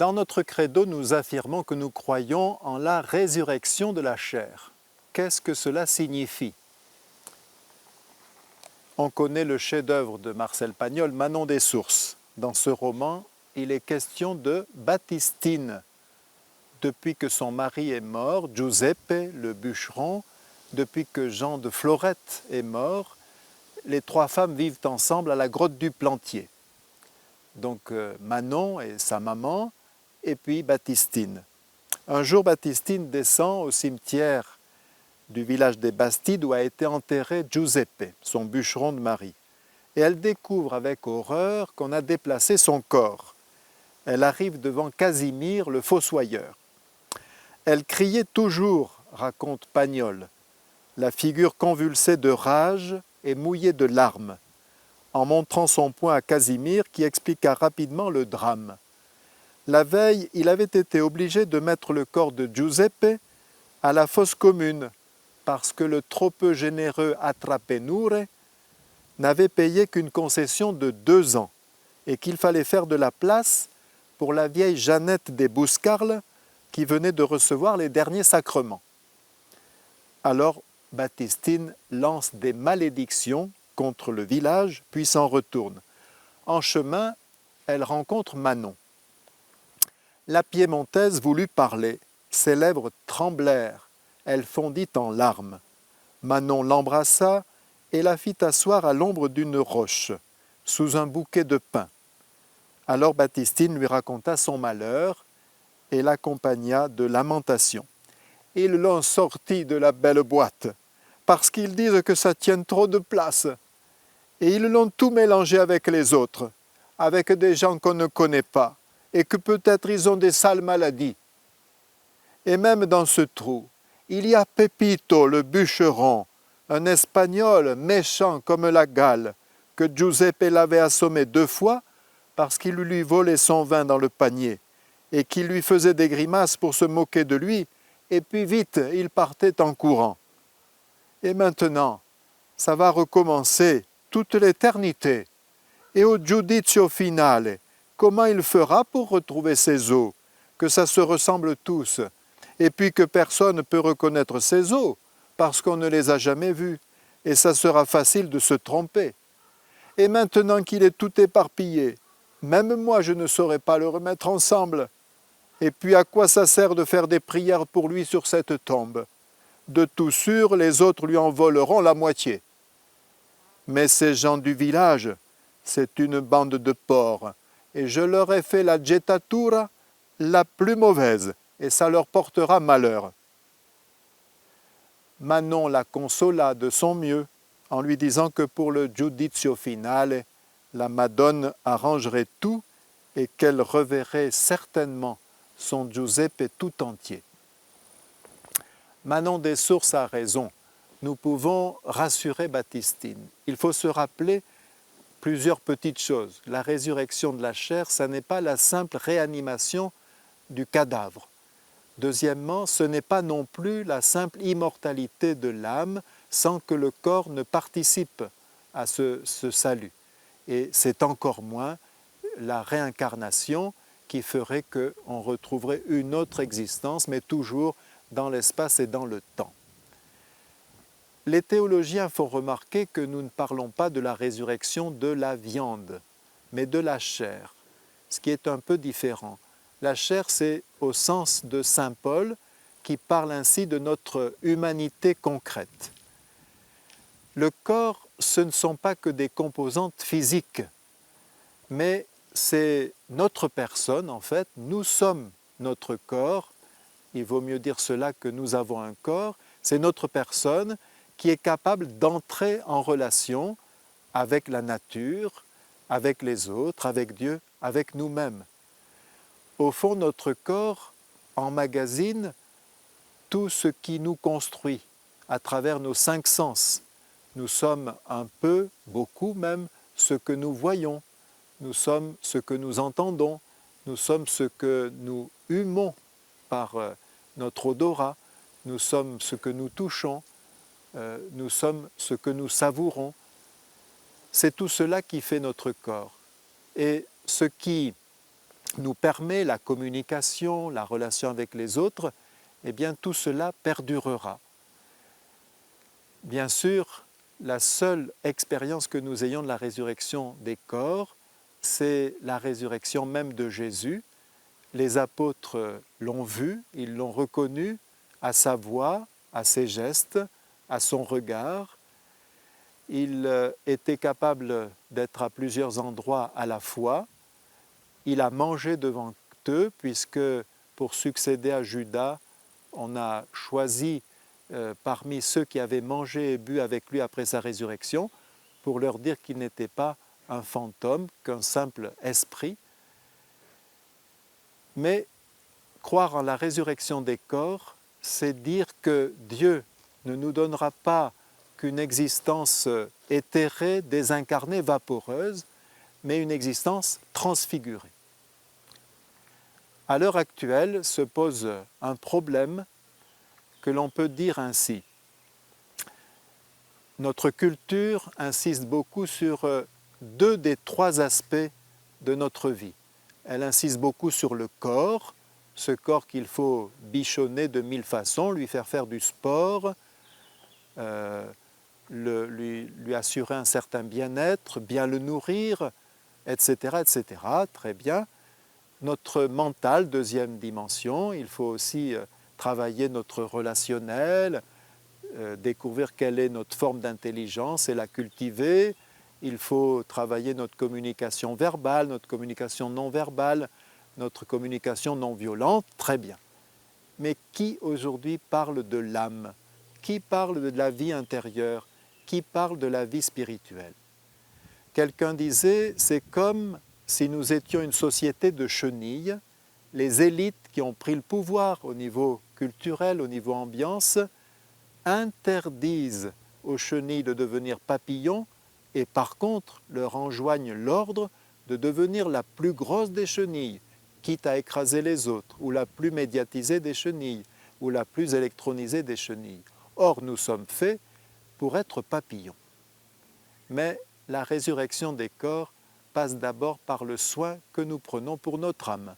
Dans notre credo, nous affirmons que nous croyons en la résurrection de la chair. Qu'est-ce que cela signifie? On connaît le chef-d'œuvre de Marcel Pagnol, Manon des Sources. Dans ce roman, il est question de Baptistine. Depuis que son mari est mort, Giuseppe, le bûcheron, depuis que Jean de Florette est mort, les trois femmes vivent ensemble à la grotte du Plantier. Donc Manon et sa maman, et puis Baptistine. Un jour, Baptistine descend au cimetière du village des Bastides où a été enterré Giuseppe, son bûcheron de mari. Et elle découvre avec horreur qu'on a déplacé son corps. Elle arrive devant Casimir, le fossoyeur. Elle criait toujours, raconte Pagnol, la figure convulsée de rage et mouillée de larmes, en montrant son poing à Casimir qui expliqua rapidement le drame. La veille, il avait été obligé de mettre le corps de Giuseppe à la fosse commune parce que le trop peu généreux Attrapenure n'avait payé qu'une concession de 2 ans et qu'il fallait faire de la place pour la vieille Jeannette des Bouscarles qui venait de recevoir les derniers sacrements. Alors Baptistine lance des malédictions contre le village, puis s'en retourne. En chemin, elle rencontre Manon. La Piémontaise voulut parler, ses lèvres tremblèrent, elle fondit en larmes. Manon l'embrassa et la fit asseoir à l'ombre d'une roche, sous un bouquet de pins. Alors Baptistine lui raconta son malheur et l'accompagna de lamentations. Ils l'ont sorti de la belle boîte, parce qu'ils disent que ça tient trop de place. Et ils l'ont tout mélangé avec les autres, avec des gens qu'on ne connaît pas, et que peut-être ils ont des sales maladies. Et même dans ce trou, il y a Pepito, le bûcheron, un Espagnol méchant comme la Galle, que Giuseppe l'avait assommé 2 fois parce qu'il lui volait son vin dans le panier, et qu'il lui faisait des grimaces pour se moquer de lui, et puis vite, il partait en courant. Et maintenant, ça va recommencer toute l'éternité. Et au giudizio finale, comment il fera pour retrouver ses os, que ça se ressemble tous, et puis que personne ne peut reconnaître ses os, parce qu'on ne les a jamais vus, et ça sera facile de se tromper. Et maintenant qu'il est tout éparpillé, même moi je ne saurais pas le remettre ensemble. Et puis à quoi ça sert de faire des prières pour lui sur cette tombe? De tout sûr, les autres lui en voleront la moitié. Mais ces gens du village, c'est une bande de porcs, et je leur ai fait la jettatura la plus mauvaise, et ça leur portera malheur. Manon la consola de son mieux, en lui disant que pour le giudizio finale, la Madone arrangerait tout et qu'elle reverrait certainement son Giuseppe tout entier. Manon des Sources a raison. Nous pouvons rassurer Baptistine. Il faut se rappeler plusieurs petites choses. La résurrection de la chair, ça n'est pas la simple réanimation du cadavre. Deuxièmement, ce n'est pas non plus la simple immortalité de l'âme sans que le corps ne participe à ce salut. Et c'est encore moins la réincarnation qui ferait qu'on retrouverait une autre existence, mais toujours dans l'espace et dans le temps. Les théologiens font remarquer que nous ne parlons pas de la résurrection de la viande, mais de la chair, ce qui est un peu différent. La chair, c'est au sens de saint Paul, qui parle ainsi de notre humanité concrète. Le corps, ce ne sont pas que des composantes physiques, mais c'est notre personne, en fait. Nous sommes notre corps. Il vaut mieux dire cela que nous avons un corps. C'est notre personne qui est capable d'entrer en relation avec la nature, avec les autres, avec Dieu, avec nous-mêmes. Au fond, notre corps emmagasine tout ce qui nous construit à travers nos 5 sens. Nous sommes un peu, beaucoup même, ce que nous voyons. Nous sommes ce que nous entendons. Nous sommes ce que nous humons par notre odorat. Nous sommes ce que nous touchons. Nous sommes ce que nous savourons. C'est tout cela qui fait notre corps. Et ce qui nous permet la communication, la relation avec les autres, eh bien tout cela perdurera. Bien sûr, la seule expérience que nous ayons de la résurrection des corps, c'est la résurrection même de Jésus. Les apôtres l'ont vu, ils l'ont reconnu à sa voix, à ses gestes, à son regard. Il était capable d'être à plusieurs endroits à la fois. Il a mangé devant eux, puisque pour succéder à Judas, on a choisi parmi ceux qui avaient mangé et bu avec lui après sa résurrection, pour leur dire qu'il n'était pas un fantôme, qu'un simple esprit. Mais croire en la résurrection des corps, c'est dire que Dieu ne nous donnera pas qu'une existence éthérée, désincarnée, vaporeuse, mais une existence transfigurée. À l'heure actuelle se pose un problème que l'on peut dire ainsi. Notre culture insiste beaucoup sur deux des trois aspects de notre vie. Elle insiste beaucoup sur le corps, ce corps qu'il faut bichonner de mille façons, lui faire du sport, lui assurer un certain bien-être, bien le nourrir, etc., etc. Très bien. Notre mental, deuxième dimension, il faut aussi travailler notre relationnel, découvrir quelle est notre forme d'intelligence et la cultiver. Il faut travailler notre communication verbale, notre communication non verbale, notre communication non violente, très bien. Mais qui aujourd'hui parle de l'âme? Qui parle de la vie intérieure? Qui parle de la vie spirituelle? Quelqu'un disait, c'est comme si nous étions une société de chenilles, les élites qui ont pris le pouvoir au niveau culturel, au niveau ambiance, interdisent aux chenilles de devenir papillons et par contre leur enjoignent l'ordre de devenir la plus grosse des chenilles, quitte à écraser les autres, ou la plus médiatisée des chenilles, ou la plus électronisée des chenilles. Or, nous sommes faits pour être papillons. Mais la résurrection des corps passe d'abord par le soin que nous prenons pour notre âme.